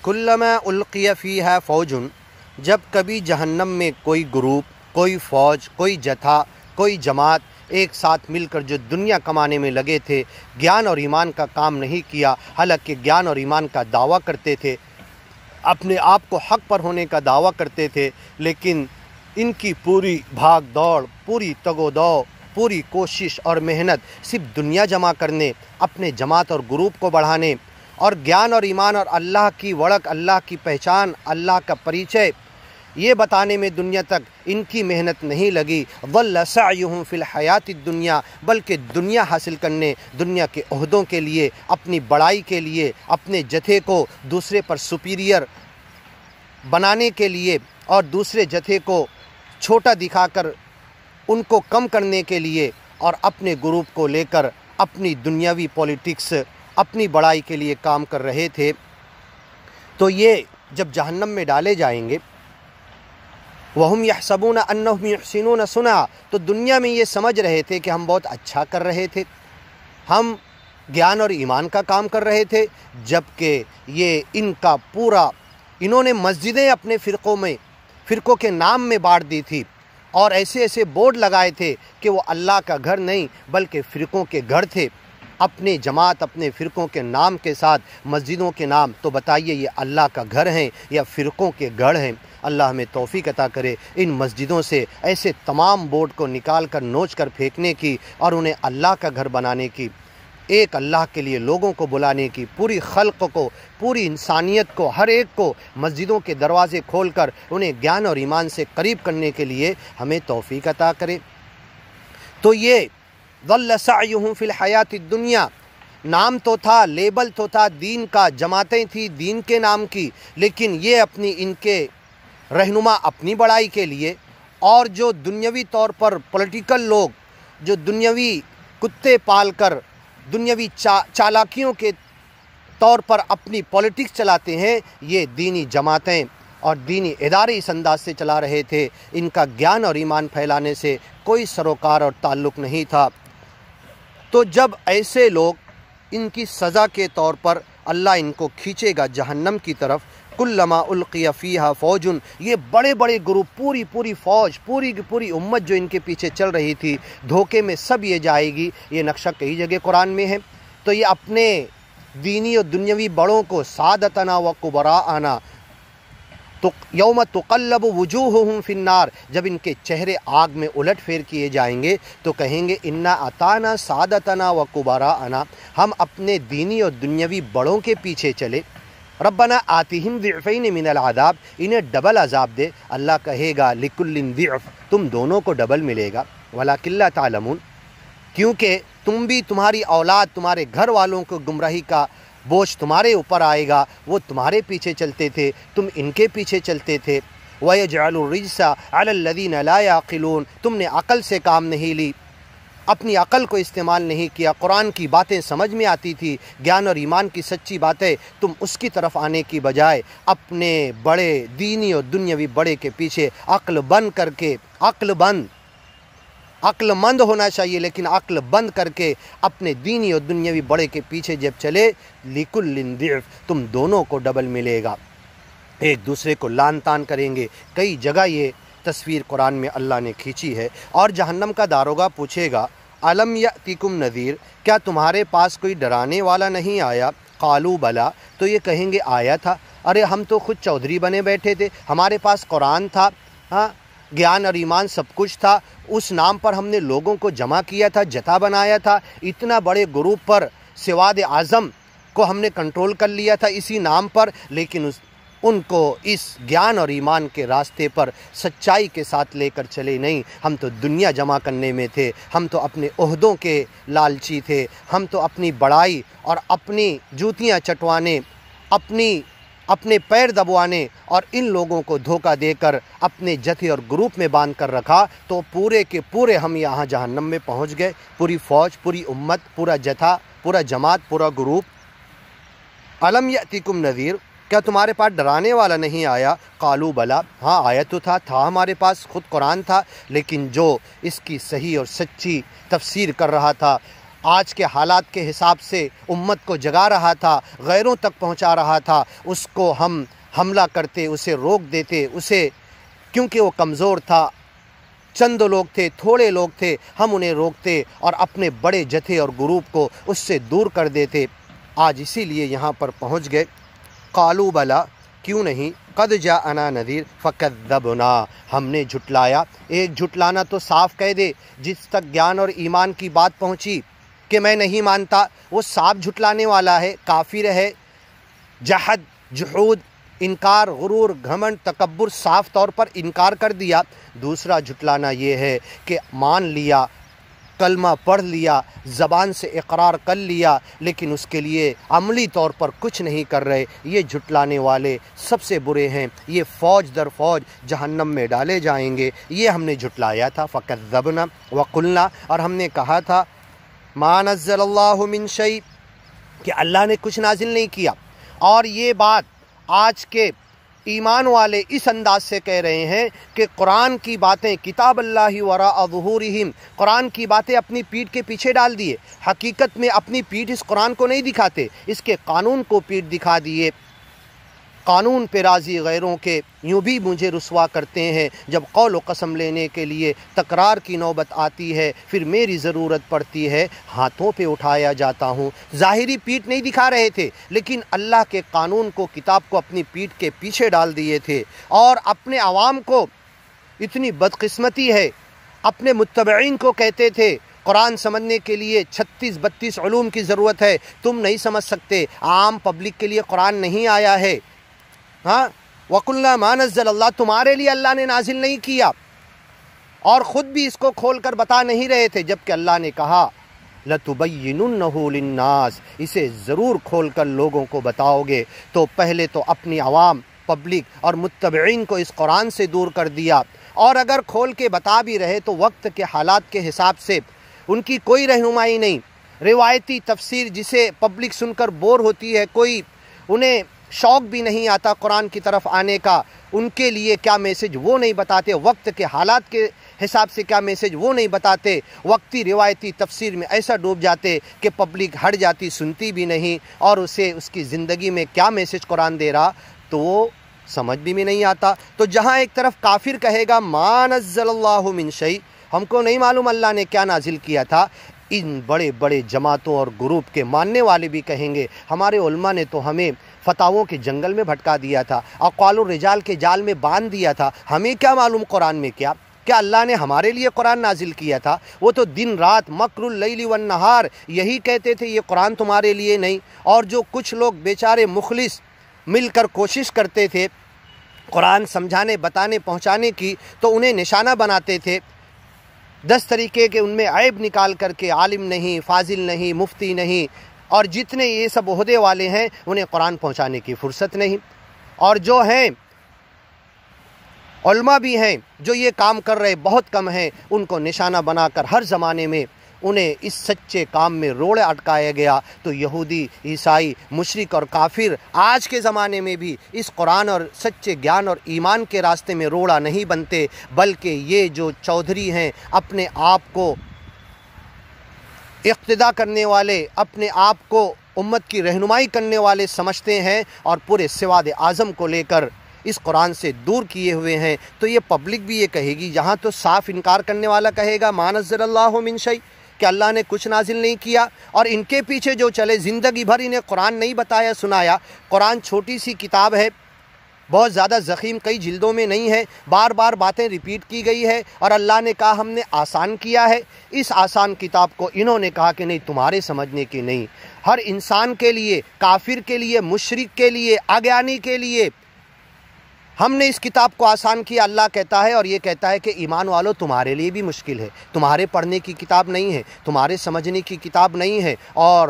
کلما القی فیہا فوج، جب کبھی جہنم میں کوئی گروپ، کوئی فوج، کوئی جتھا، کوئی جماعت ایک ساتھ مل کر جو دنیا کمانے میں لگے تھے، گیان اور ایمان کا کام نہیں کیا، حالانکہ گیان اور ایمان کا دعویٰ کرتے تھے، اپنے آپ کو حق پر ہونے کا دعویٰ کرتے تھے، لیکن ان کی پوری بھاگ دوڑ، پوری تگ و دو، پوری کوشش اور محنت صرف دنیا جمع کرنے، اپنے جماعت اور گروپ کو بڑھانے، اور گیان اور ایمان اور اللہ کی وڑک، اللہ کی پہچان، اللہ کا پریچے یہ بتانے میں دنیا تک ان کی محنت نہیں لگی۔ ضل سعیہم فی الحیات الدنیا، بلکہ دنیا حاصل کرنے، دنیا کے عہدوں کے لیے، اپنی بڑائی کے لیے، اپنے جتھے کو دوسرے پر سپیریئر بنانے کے لیے اور دوسرے جتھے کو چھوٹا دکھا کر ان کو کم کرنے کے لیے، اور اپنے گروپ کو لے کر اپنی دنیاوی پولیٹکس، اپنی بڑائی کے لیے کام کر رہے تھے۔ تو یہ جب جہنم میں ڈالے جائیں گے، وَهُمْ يَحْسَبُونَ أَنَّهُمْ يُحْسِنُونَ صُنْعًا، تو دنیا میں یہ سمجھ رہے تھے کہ ہم بہت اچھا کر رہے تھے، ہم گیان اور ایمان کا کام کر رہے تھے، جبکہ یہ ان کا پورا، انہوں نے مسجدیں اپنے فرقوں کے نام میں بانٹ دی تھی، اور ایسے ایسے بورڈ لگائے تھے کہ وہ اللہ کا گھر نہیں بلکہ فرقوں کے گھر تھے، اپنے جماعت، اپنے فرقوں کے نام کے ساتھ مسجدوں کے نام۔ تو بتائیے یہ اللہ کا گھر ہیں یا فرقوں کے گھر ہیں؟ اللہ ہمیں توفیق عطا کرے ان مسجدوں سے ایسے تمام بورڈ کو نکال کر نوچ کر پھینکنے کی، اور انہیں اللہ کا گھر بنانے کی، ایک اللہ کے لیے لوگوں کو بلانے کی، پوری خلق کو، پوری انسانیت کو، ہر ایک کو مسجدوں کے دروازے کھول کر انہیں گیان اور ایمان سے قریب کرنے کے لیے ہمیں توفیق عطا کرے۔ تو یہ ضل سعیہم فی الحیات الدنیا، نام تو تھا، لیبل تو تھا دین کا، جماعتیں تھی دین کے نام کی، لیکن یہ اپنی ان کے رہنما اپنی بڑائی کے لیے، اور جو دنیاوی طور پر پولیٹیکل لوگ جو دنیاوی کتے پال کر دنیاوی چالاکیوں کے طور پر اپنی پولیٹکس چلاتے ہیں، یہ دینی جماعتیں اور دینی ادارے اس انداز سے چلا رہے تھے، ان کا گیان اور ایمان پھیلانے سے کوئی سروکار اور تعلق نہیں تھا۔ تو جب ایسے لوگ، ان کی سزا کے طور پر اللہ ان کو کھینچے گا جہنم کی طرف، کلما القی فیہا فوج، یہ بڑے بڑے گروپ، پوری فوج، پوری کی پوری امت جو ان کے پیچھے چل رہی تھی، دھوکے میں سب یہ جائے گی۔ یہ نقشہ کئی جگہ قرآن میں ہے۔ تو یہ اپنے دینی اور دنیاوی بڑوں کو، سادتنا و کبراءنا، یوم تقلب وجوہہم فی النار، جب ان کے چہرے آگ میں الٹ پھیر کیے جائیں گے تو کہیں گے انا اطعنا سادتنا و کبراءنا، ہم اپنے دینی اور دنیاوی بڑوں کے پیچھے چلے۔ ربنا آتہم ضعفین من العذاب، انہیں ڈبل عذاب دے۔ اللہ کہے گا لکل ضعف، تم دونوں کو ڈبل ملے گا، ولکن لا تعلمون، کیونکہ تم بھی، تمہاری اولاد، تمہارے گھر والوں کو گمراہی کا بوجھ تمہارے اوپر آئے گا، وہ تمہارے پیچھے چلتے تھے، تم ان کے پیچھے چلتے تھے۔ وَيَجْعَلُ الرِّجْسَ عَلَى الَّذِينَ لَا يَعْقِلُونَ، تم نے عقل سے کام نہیں لی، اپنی عقل کو استعمال نہیں کیا، قرآن کی باتیں سمجھ میں آتی تھی، گیان اور ایمان کی سچی باتیں، تم اس کی طرف آنے کی بجائے اپنے بڑے دینی اور دنیاوی بڑے کے پیچھے عقل بند کر کے، عقل مند ہونا چاہیے لیکن عقل بند کر کے اپنے دینی اور دنیاوی بڑے کے پیچھے جب چلے، لِكُلٍّ ضِعْف، تم دونوں کو ڈبل ملے گا، ایک دوسرے کو لان تان کریں گے۔ کئی جگہ یہ تصویر قرآن میں اللہ نے کھینچی ہے۔ اور جہنم کا داروغہ پوچھے گا الم یأتکم نذیر، کیا تمہارے پاس کوئی ڈرانے والا نہیں آیا؟ قالوا بلا، تو یہ کہیں گے آیا تھا، ارے ہم تو خود چودھری بنے بیٹھے تھے، ہمارے پاس قرآن تھا، ہاں گیان اور ایمان سب کچھ تھا، اس نام پر ہم نے لوگوں کو جمع کیا تھا، جتھا بنایا تھا، اتنا بڑے گروپ پر سواد اعظم کو ہم نے کنٹرول کر لیا تھا اسی نام پر، لیکن ان کو اس گیان اور ایمان کے راستے پر سچائی کے ساتھ لے کر چلے نہیں۔ ہم تو دنیا جمع کرنے میں تھے، ہم تو اپنے عہدوں کے لالچی تھے، ہم تو اپنی بڑائی اور اپنی جوتیاں چٹوانے، اپنے پیر دبوانے اور ان لوگوں کو دھوکہ دے کر اپنے جتھے اور گروپ میں باندھ کر رکھا، تو پورے کے پورے ہم یہاں جہنم میں پہنچ گئے، پوری فوج، پوری امت، پورا جتھا، پورا جماعت، پورا گروپ۔ الم یأتکم نذیر، کیا تمہارے پاس ڈرانے والا نہیں آیا؟ قالوا بلا، ہاں آیا تو تھا ہمارے پاس، خود قرآن تھا، لیکن جو اس کی صحیح اور سچی تفسیر کر رہا تھا، آج کے حالات کے حساب سے امت کو جگا رہا تھا، غیروں تک پہنچا رہا تھا، اس کو ہم حملہ کرتے، اسے روک دیتے، اسے کیونکہ وہ کمزور تھا، چند لوگ تھے، تھوڑے لوگ تھے، ہم انہیں روکتے اور اپنے بڑے جتھے اور گروپ کو اس سے دور کر دیتے۔ آج اسی لیے یہاں پر پہنچ گئے۔ قالوا بلا، کیوں نہیں، قد جاءنا نذیر فکذبنا، ہم نے جھٹلایا۔ ایک جھٹلانا تو صاف کہہ دے، جس تک گیان اور ایمان کی بات پہنچی کہ میں نہیں مانتا، وہ صاف جھٹلانے والا ہے، کافر ہے۔ جحد، جحود، انکار، غرور، گھمنڈ، تکبر، صاف طور پر انکار کر دیا۔ دوسرا جھٹلانا یہ ہے کہ مان لیا، کلمہ پڑھ لیا، زبان سے اقرار کر لیا، لیکن اس کے لیے عملی طور پر کچھ نہیں کر رہے۔ یہ جھٹلانے والے سب سے برے ہیں، یہ فوج در فوج جہنم میں ڈالے جائیں گے۔ یہ ہم نے جھٹلایا تھا۔ فکذبنا وقلنا، اور ہم نے کہا تھا ما نزل اللہ من شیء، کہ اللہ نے کچھ نازل نہیں کیا۔ اور یہ بات آج کے ایمان والے اس انداز سے کہہ رہے ہیں کہ قرآن کی باتیں، کتاب اللہ وراء ظہورہم، قرآن کی باتیں اپنی پیٹھ کے پیچھے ڈال دیے۔ حقیقت میں اپنی پیٹھ اس قرآن کو نہیں دکھاتے، اس کے قانون کو پیٹھ دکھا دیے۔ قانون پہ راضی غیروں کے یوں بھی مجھے رسوا کرتے ہیں۔ جب قول و قسم لینے کے لیے تکرار کی نوبت آتی ہے، پھر میری ضرورت پڑتی ہے، ہاتھوں پہ اٹھایا جاتا ہوں۔ ظاہری پیٹھ نہیں دکھا رہے تھے، لیکن اللہ کے قانون کو، کتاب کو اپنی پیٹھ کے پیچھے ڈال دیے تھے۔ اور اپنے عوام کو اتنی بدقسمتی ہے، اپنے متبعین کو کہتے تھے قرآن سمجھنے کے لیے 36-32 علوم کی ضرورت ہے، تم نہیں سمجھ سکتے، عام پبلک کے لیے قرآن نہیں آیا ہے۔ ہاں، وَقُلْنَا مَا نَزَّلَ اللَّهُ، تمہارے لیے اللہ نے نازل نہیں کیا، اور خود بھی اس کو کھول کر بتا نہیں رہے تھے، جبکہ اللہ نے کہا لَتُبَيِّنُنَّهُ لِلنَّاسِ، اسے ضرور کھول کر لوگوں کو بتاؤ گے۔ تو پہلے تو اپنی عوام، پبلک اور متبعین کو اس قرآن سے دور کر دیا، اور اگر کھول کے بتا بھی رہے تو وقت کے حالات کے حساب سے ان کی کوئی رہنمائی نہیں۔ روایتی تفسیر جسے پبلک سن کر بور ہوتی ہے، کوئی انہیں شوق بھی نہیں آتا قرآن کی طرف آنے کا، ان کے لیے کیا میسج وہ نہیں بتاتے، وقت کے حالات کے حساب سے کیا میسج وہ نہیں بتاتے، وقتی روایتی تفسیر میں ایسا ڈوب جاتے کہ پبلک ہٹ جاتی، سنتی بھی نہیں، اور اسے اس کی زندگی میں کیا میسج قرآن دے رہا تو وہ سمجھ بھی نہیں آتا۔ تو جہاں ایک طرف کافر کہے گا ما نزل اللہ من شیء، ہم کو نہیں معلوم اللہ نے کیا نازل کیا تھا، ان بڑے بڑے جماعتوں اور گروپ کے ماننے والے بھی کہیں گے ہمارے علماء نے تو ہمیں فتاووں کے جنگل میں بھٹکا دیا تھا، اقوال الرجال کے جال میں باندھ دیا تھا، ہمیں کیا معلوم قرآن میں کیا اللہ نے ہمارے لیے قرآن نازل کیا تھا؟ وہ تو دن رات مکر اللیل والنہار یہی کہتے تھے یہ قرآن تمہارے لیے نہیں۔ اور جو کچھ لوگ بیچارے مخلص مل کر کوشش کرتے تھے قرآن سمجھانے، بتانے، پہنچانے کی، تو انہیں نشانہ بناتے تھے 10 طریقے کے، ان میں عیب نکال کر کے عالم نہیں، فاضل نہیں، مفتی نہیں، اور جتنے یہ سب عہدے والے ہیں انہیں قرآن پہنچانے کی فرصت نہیں۔ اور جو ہیں علماء بھی ہیں جو یہ کام کر رہے بہت کم ہیں، ان کو نشانہ بنا کر ہر زمانے میں انہیں اس سچے کام میں روڑے اٹکایا گیا۔ تو یہودی، عیسائی، مشرک اور کافر آج کے زمانے میں بھی اس قرآن اور سچے گیان اور ایمان کے راستے میں روڑا نہیں بنتے، بلکہ یہ جو چودھری ہیں، اپنے آپ کو اقتدا کرنے والے، اپنے آپ کو امت کی رہنمائی کرنے والے سمجھتے ہیں، اور پورے سواد اعظم کو لے کر اس قرآن سے دور کیے ہوئے ہیں۔ تو یہ پبلک بھی یہ کہے گی، یہاں تو صاف انکار کرنے والا کہے گا ما نزل اللہ من شیء، کہ اللہ نے کچھ نازل نہیں کیا، اور ان کے پیچھے جو چلے زندگی بھر انہیں قرآن نہیں بتایا سنایا۔ قرآن چھوٹی سی کتاب ہے، بہت زیادہ ضخیم، کئی جلدوں میں نہیں ہے، بار بار باتیں ریپیٹ کی گئی ہے، اور اللہ نے کہا ہم نے آسان کیا ہے۔ اس آسان کتاب کو انہوں نے کہا کہ نہیں، تمہارے سمجھنے کی نہیں، ہر انسان کے لیے، کافر کے لیے، مشرک کے لیے، اگیانی کے لیے ہم نے اس کتاب کو آسان کیا۔ اللہ کہتا ہے، اور یہ کہتا ہے کہ ایمان والو تمہارے لیے بھی مشکل ہے، تمہارے پڑھنے کی کتاب نہیں ہے، تمہارے سمجھنے کی کتاب نہیں ہے۔ اور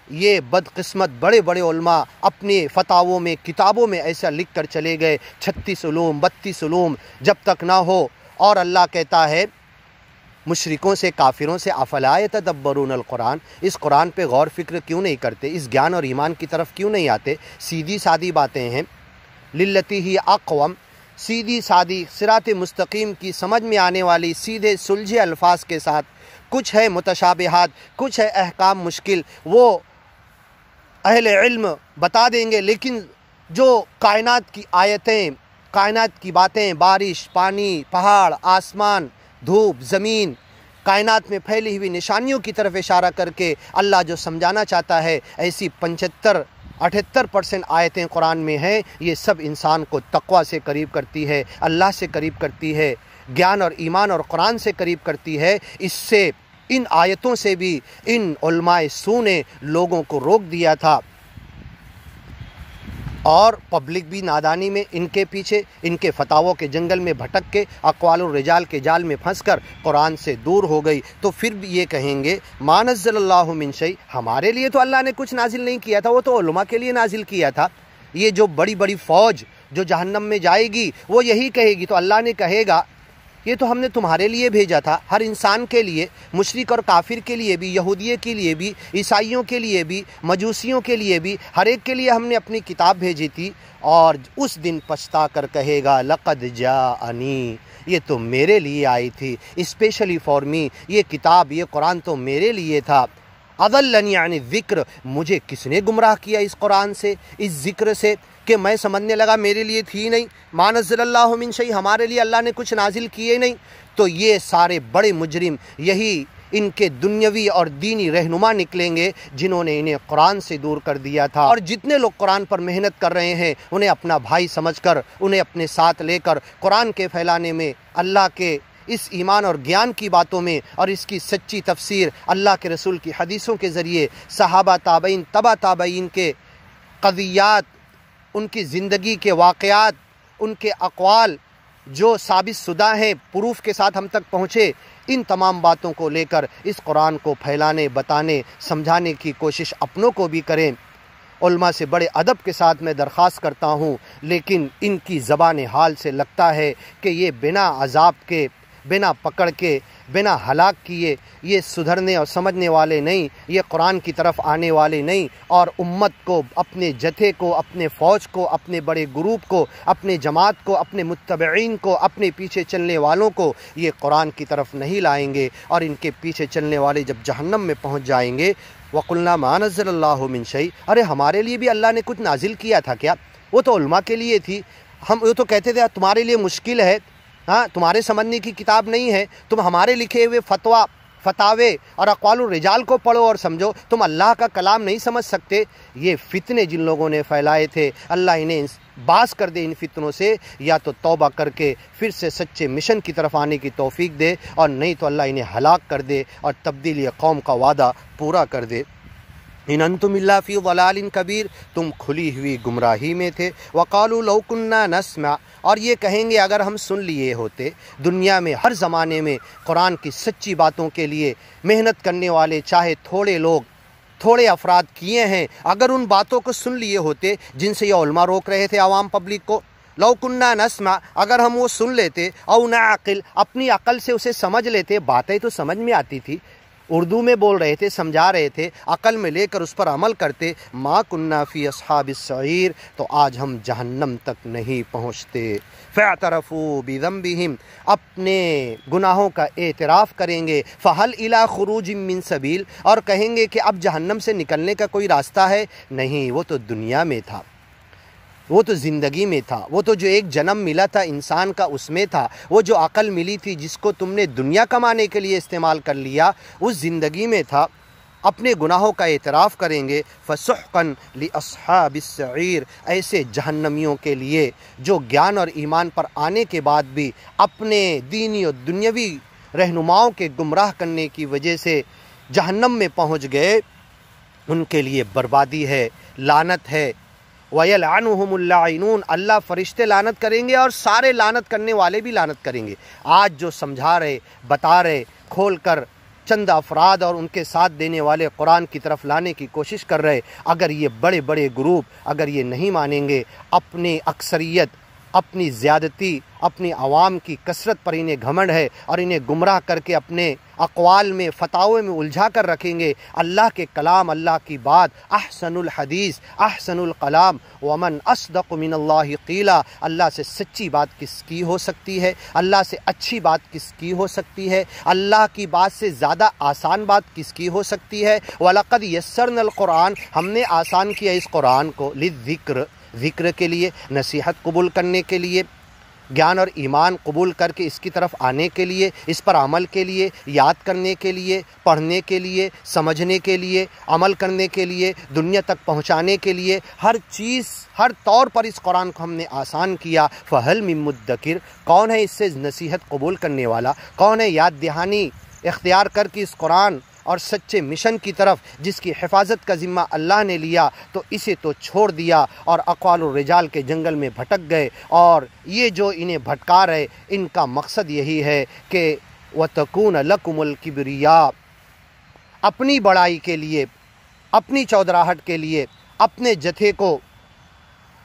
یہ بدقسمت بڑے بڑے علماء اپنے فتاووں میں، کتابوں میں ایسا لکھ کر چلے گئے 36 علوم، 32 علوم جب تک نہ ہو۔ اور اللہ کہتا ہے مشرکوں سے، کافروں سے افلا یتدبرون القرآن، اس قرآن پہ غور فکر کیوں نہیں کرتے، اس گیان اور ایمان کی طرف کیوں نہیں آتے؟ سیدھی سادی باتیں ہیں، للتی ہی اقوم، سیدھی سادی صراط مستقیم کی سمجھ میں آنے والی سیدھے سلجھے الفاظ کے ساتھ کچھ ہے متشابہات، کچھ ہے احکام مشکل، وہ اہل علم بتا دیں گے، لیکن جو کائنات کی آیتیں، کائنات کی باتیں، بارش، پانی، پہاڑ، آسمان، دھوپ، زمین، کائنات میں پھیلی ہوئی نشانیوں کی طرف اشارہ کر کے اللہ جو سمجھانا چاہتا ہے، ایسی 75-78% آیتیں قرآن میں ہیں، یہ سب انسان کو تقوی سے قریب کرتی ہے، اللہ سے قریب کرتی ہے، گیان اور ایمان اور قرآن سے قریب کرتی ہے۔ اس سے، ان آیتوں سے بھی ان علماء سو نے لوگوں کو روک دیا تھا، اور پبلک بھی نادانی میں ان کے پیچھے، ان کے فتاووں کے جنگل میں بھٹک کے، اقوال الرجال کے جال میں پھنس کر قرآن سے دور ہو گئی۔ تو پھر بھی یہ کہیں گے ما نزل اللہ من شیء، ہمارے لیے تو اللہ نے کچھ نازل نہیں کیا تھا، وہ تو علماء کے لیے نازل کیا تھا۔ یہ جو بڑی بڑی فوج جو جہنم میں جائے گی وہ یہی کہے گی، تو اللہ نے کہے گا یہ تو ہم نے تمہارے لیے بھیجا تھا، ہر انسان کے لیے، مشرک اور کافر کے لیے بھی، یہودیے کے لیے بھی، عیسائیوں کے لیے بھی، مجوسیوں کے لیے بھی، ہر ایک کے لیے ہم نے اپنی کتاب بھیجی تھی۔ اور اس دن پچھتا کر کہے گا لقد جاءنی، یہ تو میرے لیے آئی تھی، اسپیشلی فار می، یہ کتاب، یہ قرآن تو میرے لیے تھا۔ اضلنی عن الذکر، مجھے کس نے گمراہ کیا اس قرآن سے، اس ذکر سے، کہ میں سمجھنے لگا میرے لیے تھی نہیں، ما نزل اللہ من شیء، ہمارے لیے اللہ نے کچھ نازل کیے نہیں۔ تو یہ سارے بڑے مجرم یہی ان کے دنیاوی اور دینی رہنما نکلیں گے جنہوں نے انہیں قرآن سے دور کر دیا تھا۔ اور جتنے لوگ قرآن پر محنت کر رہے ہیں انہیں اپنا بھائی سمجھ کر، انہیں اپنے ساتھ لے کر قرآن کے پھیلانے میں، اللہ کے اس ایمان اور گیان کی باتوں میں، اور اس کی سچی تفسیر اللہ کے رسول کی حدیثوں کے ذریعے، صحابہ، تابعین، تبع تابعین کے قضیات، ان کی زندگی کے واقعات، ان کے اقوال جو ثابت شدہ ہیں، پروف کے ساتھ ہم تک پہنچے، ان تمام باتوں کو لے کر اس قرآن کو پھیلانے، بتانے، سمجھانے کی کوشش اپنوں کو بھی کریں۔ علماء سے بڑے ادب کے ساتھ میں درخواست کرتا ہوں، لیکن ان کی زبان حال سے لگتا ہے کہ یہ بنا عذاب کے، بنا پکڑ کے، بنا ہلاک کیے یہ سدھرنے اور سمجھنے والے نہیں، یہ قرآن کی طرف آنے والے نہیں، اور امت کو، اپنے جتھے کو، اپنے فوج کو، اپنے بڑے گروپ کو، اپنے جماعت کو، اپنے متبعین کو، اپنے پیچھے چلنے والوں کو یہ قرآن کی طرف نہیں لائیں گے۔ اور ان کے پیچھے چلنے والے جب جہنم میں پہنچ جائیں گے، وَقُلْنَا مَا نَزَّلَ اللَّهُ مِن شَيْءٍ، ارے ہمارے لیے بھی اللہ نے کچھ نازل کیا تھا کیا؟ وہ تو علماء کے لیے تھی، ہم وہ تو کہتے تھے تمہارے لیے مشکل ہے، ہاں تمہارے سمجھنے کی کتاب نہیں ہے، تم ہمارے لکھے ہوئے فتاوے اور اقوال الرجال کو پڑھو اور سمجھو، تم اللہ کا کلام نہیں سمجھ سکتے۔ یہ فتنے جن لوگوں نے پھیلائے تھے، اللہ انہیں باز کر دے ان فتنوں سے، یا تو توبہ کر کے پھر سے سچے مشن کی طرف آنے کی توفیق دے، اور نہیں تو اللہ انہیں ہلاک کر دے اور تبدیلی قوم کا وعدہ پورا کر دے۔ ان انتم الا فی ضلال کبیر، تم کھلی ہوئی گمراہی میں تھے۔ وقالوا لو کنا نسمع، اور یہ کہیں گے اگر ہم سن لیے ہوتے، دنیا میں ہر زمانے میں قرآن کی سچی باتوں کے لیے محنت کرنے والے چاہے تھوڑے لوگ، تھوڑے افراد کیے ہیں، اگر ان باتوں کو سن لیے ہوتے جن سے یہ علماء روک رہے تھے عوام پبلک کو، لو کنا نسمع، اگر ہم وہ سن لیتے، او نعقل، اپنی عقل سے اسے سمجھ لیتے، باتیں تو سمجھ میں آتی تھی، اردو میں بول رہے تھے، سمجھا رہے تھے، عقل میں لے کر اس پر عمل کرتے، ما کننا فی اصحاب السعیر، تو آج ہم جہنم تک نہیں پہنچتے۔ فاعترفوا بذنبہم، اپنے گناہوں کا اعتراف کریں گے، فہل الی خروج من سبیل، اور کہیں گے کہ اب جہنم سے نکلنے کا کوئی راستہ ہے؟ نہیں، وہ تو دنیا میں تھا، وہ تو زندگی میں تھا، وہ تو جو ایک جنم ملا تھا انسان کا اس میں تھا، وہ جو عقل ملی تھی جس کو تم نے دنیا کمانے کے لیے استعمال کر لیا اس زندگی میں تھا۔ اپنے گناہوں کا اعتراف کریں گے، فسحقا لاصحاب السعیر، ایسے جہنمیوں کے لیے جو گیان اور ایمان پر آنے کے بعد بھی اپنے دینی اور دنیاوی رہنماؤں کے گمراہ کرنے کی وجہ سے جہنم میں پہنچ گئے، ان کے لیے بربادی ہے، لعنت ہے۔ وَيَلْعَنُهُمُ اللَّاعِنُونَ، اللہ فرشتے لعنت کریں گے اور سارے لعنت کرنے والے بھی لعنت کریں گے۔ آج جو سمجھا رہے، بتا رہے، کھول کر چند افراد اور ان کے ساتھ دینے والے قرآن کی طرف لانے کی کوشش کر رہے، اگر یہ بڑے بڑے گروپ اگر یہ نہیں مانیں گے، اپنی اکثریت اپنی زیادتی، اپنی عوام کی کثرت پر انہیں گھمنڈ ہے اور انہیں گمراہ کر کے اپنے اقوال میں، فتاوے میں الجھا کر رکھیں گے۔ اللہ کے کلام، اللہ کی بات، احسن الحدیث احسن الکلام ومن اصدق من اللہ قیلا، اللہ سے سچی بات کس کی ہو سکتی ہے؟ اللہ سے اچھی بات کس کی ہو سکتی ہے؟ اللہ کی بات سے زیادہ آسان بات کس کی ہو سکتی ہے؟ وَلَقَدْ يَسَّرْنَا الْقُرْآنَ، ہم نے آسان کیا اس قرآن کو، لِلذِّکْر، ذکر کے لیے، نصیحت قبول کرنے کے لیے، گیان اور ایمان قبول کر کے اس کی طرف آنے کے لیے، اس پر عمل کے لیے، یاد کرنے کے لیے، پڑھنے کے لیے، سمجھنے کے لیے، عمل کرنے کے لیے، دنیا تک پہنچانے کے لیے، ہر چیز، ہر طور پر اس قرآن کو ہم نے آسان کیا۔ فَهَلْ مِن مُدَّکِرٍ، کون ہے اس سے نصیحت قبول کرنے والا؟ کون ہے یاد دہانی اختیار کر کے اس قرآن اور سچے مشن کی طرف جس کی حفاظت کا ذمہ اللہ نے لیا تو اسے تو چھوڑ دیا اور اقوال الرجال کے جنگل میں بھٹک گئے۔ اور یہ جو انہیں بھٹکا رہے، ان کا مقصد یہی ہے کہ وَتَكُونَ لَكُمُ الْكِبْرِيَاءُ، اپنی بڑائی کے لیے، اپنی چودراہٹ کے لیے، اپنے جتھے کو،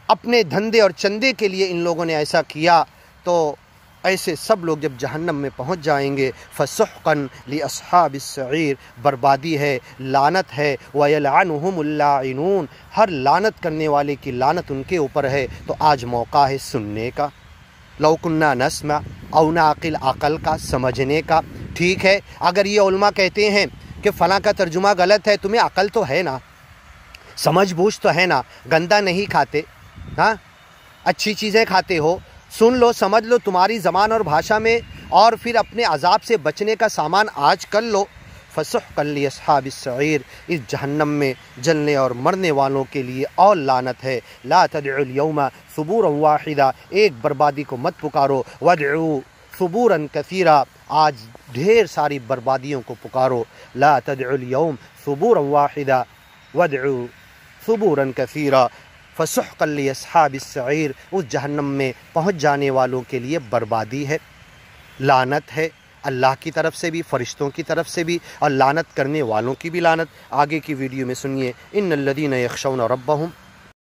اپنے دھندے اور چندے کے لیے ان لوگوں نے ایسا کیا۔ تو ایسے سب لوگ جب جہنم میں پہنچ جائیں گے، فَسُحْقًا لِأَصْحَابِ السَّعِيرِ، بربادی ہے، لعنت ہے، وَيَلْعَنُهُمُ اللَّاعِنُونَ، ہر لعنت کرنے والے کی لعنت ان کے اوپر ہے۔ تو آج موقع ہے سننے کا، لَوْ كُنَّا نَسْمَعُ أَوْ نَعْقِلُ، عقل کا، سمجھنے کا۔ ٹھیک ہے، اگر یہ علماء کہتے ہیں کہ فلاں کا ترجمہ غلط ہے، تمہیں عقل تو ہے نا، سمجھ بوجھ تو ہے نا، گندا نہیں کھاتے، ہاں اچھی چیزیں کھاتے ہو، سن لو، سمجھ لو تمہاری زبان اور بھاشا میں، اور پھر اپنے عذاب سے بچنے کا سامان آج کر لو۔ فَسُحْقًا لِأَصْحَابِ السَّعِيرِ، اس جہنم میں جلنے اور مرنے والوں کے لیے اور لعنت ہے۔ لَا تَدْعُوا الْيَوْمَ ثُبُورًا وَاحِدًا، ایک بربادی کو مت پکارو، وَادْعُوا ثُبُورًا كَثِيرًا، آج ڈھیر ساری بربادیوں کو پکارو۔ لَا تَدْعُوا الْيَوْمَ ثُبُورًا وَاحِدًا وَادْعُوا ثُبُورًا كَثِيرًا۔ فَسُحْقًا لِأَصْحَابِ السَّعِيرِ، اس جہنم میں پہنچ جانے والوں کے لیے بربادی ہے، لعنت ہے، اللہ کی طرف سے بھی، فرشتوں کی طرف سے بھی، اور لعنت کرنے والوں کی بھی لعنت۔ آگے کی ویڈیو میں سنیے، ان الذین یخشون ربہم